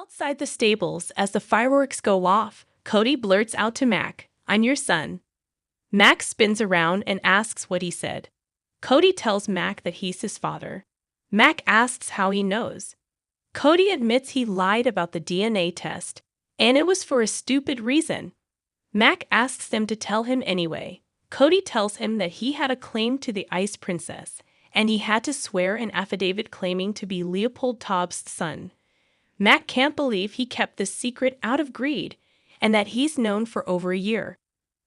Outside the stables, as the fireworks go off, Cody blurts out to Mac, "I'm your son." Mac spins around and asks what he said. Cody tells Mac that he's his father. Mac asks how he knows. Cody admits he lied about the DNA test, and it was for a stupid reason. Mac asks them to tell him anyway. Cody tells him that he had a claim to the Ice Princess, and he had to swear an affidavit claiming to be Leopold Taub's son. Mac can't believe he kept this secret out of greed, and that he's known for over a year.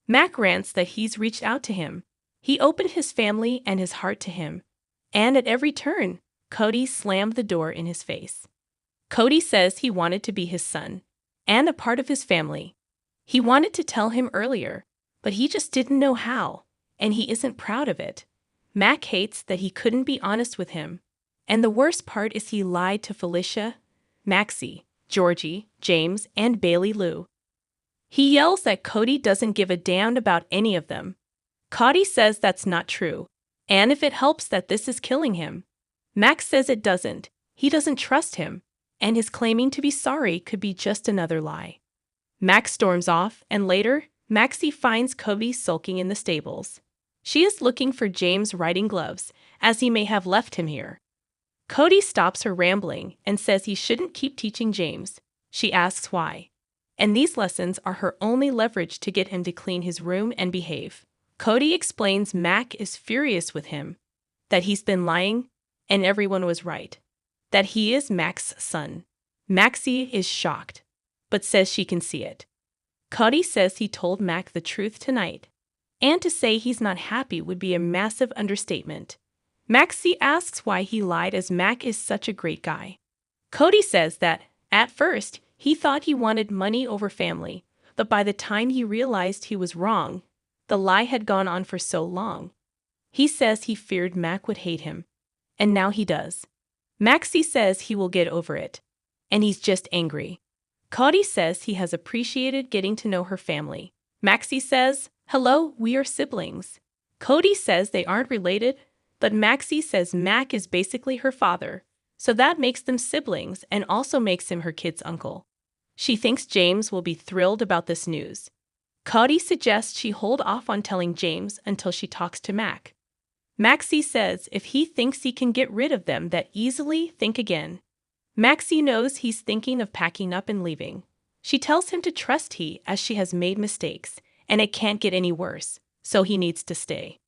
Mac rants that he's reached out to him. He opened his family and his heart to him. And at every turn, Cody slammed the door in his face. Cody says he wanted to be his son, and a part of his family. He wanted to tell him earlier, but he just didn't know how, and he isn't proud of it. Mac hates that he couldn't be honest with him. And the worst part is he lied to Felicia, Maxie, Georgie, James, and Bailey Lou. He yells that Cody doesn't give a damn about any of them. Cody says that's not true, and if it helps that this is killing him. Max says it doesn't. He doesn't trust him, and his claiming to be sorry could be just another lie. Max storms off, and later, Maxie finds Cody sulking in the stables. She is looking for James' riding gloves, as he may have left him here. Cody stops her rambling and says he shouldn't keep teaching James. She asks why. And these lessons are her only leverage to get him to clean his room and behave. Cody explains Mac is furious with him, that he's been lying, and everyone was right, that he is Mac's son. Maxie is shocked, but says she can see it. Cody says he told Mac the truth tonight, and to say he's not happy would be a massive understatement. Maxie asks why he lied as Mac is such a great guy. Cody says that, at first, he thought he wanted money over family, but by the time he realized he was wrong, the lie had gone on for so long. He says he feared Mac would hate him, and now he does. Maxie says he will get over it, and he's just angry. Cody says he has appreciated getting to know her family. Maxie says, "Hello, we are siblings." Cody says they aren't related, but Maxie says Mac is basically her father, so that makes them siblings and also makes him her kid's uncle. She thinks James will be thrilled about this news. Cody suggests she hold off on telling James until she talks to Mac. Maxie says if he thinks he can get rid of them that easily, think again. Maxie knows he's thinking of packing up and leaving. She tells him to trust he, as she has made mistakes, and it can't get any worse, so he needs to stay.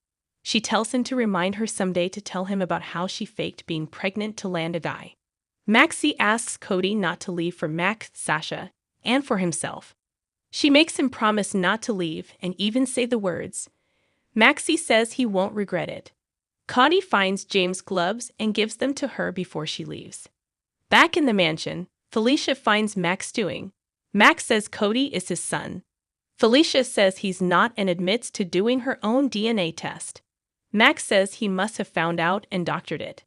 She tells him to remind her someday to tell him about how she faked being pregnant to land a guy. Maxie asks Cody not to leave for Mac, Sasha, and for himself. She makes him promise not to leave and even say the words. Maxie says he won't regret it. Cody finds James' gloves and gives them to her before she leaves. Back in the mansion, Felicia finds Mac stewing. Mac says Cody is his son. Felicia says he's not and admits to doing her own DNA test. Mac says he must have found out and doctored it.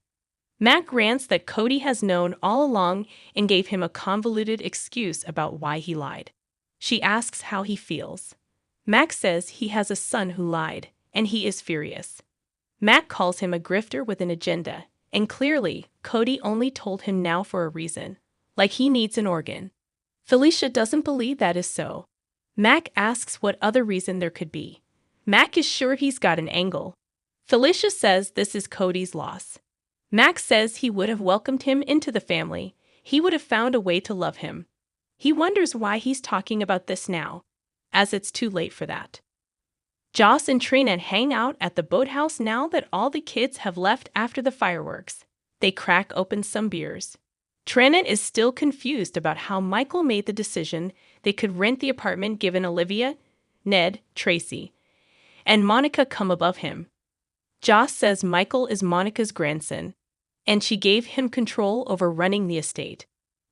Mac rants that Cody has known all along and gave him a convoluted excuse about why he lied. She asks how he feels. Mac says he has a son who lied, and he is furious. Mac calls him a grifter with an agenda, and clearly, Cody only told him now for a reason, like he needs an organ. Felicia doesn't believe that is so. Mac asks what other reason there could be. Mac is sure he's got an angle. Felicia says this is Cody's loss. Mac says he would have welcomed him into the family. He would have found a way to love him. He wonders why he's talking about this now, as it's too late for that. Joss and Trina hang out at the boathouse now that all the kids have left after the fireworks. They crack open some beers. Trina is still confused about how Michael made the decision they could rent the apartment given Olivia, Ned, Tracy, and Monica come above him. Joss says Michael is Monica's grandson, and she gave him control over running the estate.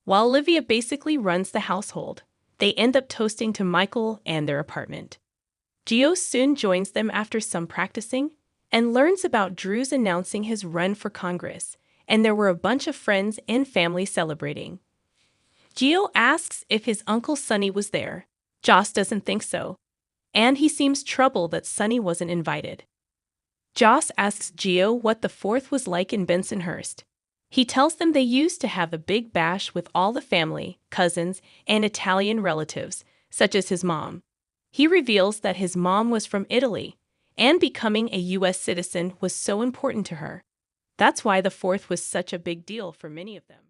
While Olivia basically runs the household, they end up toasting to Michael and their apartment. Gio soon joins them after some practicing and learns about Drew's announcing his run for Congress, and there were a bunch of friends and family celebrating. Gio asks if his uncle Sonny was there. Joss doesn't think so, and he seems troubled that Sonny wasn't invited. Joss asks Gio what the 4th was like in Bensonhurst. He tells them they used to have a big bash with all the family, cousins, and Italian relatives, such as his mom. He reveals that his mom was from Italy, and becoming a U.S. citizen was so important to her. That's why the 4th was such a big deal for many of them.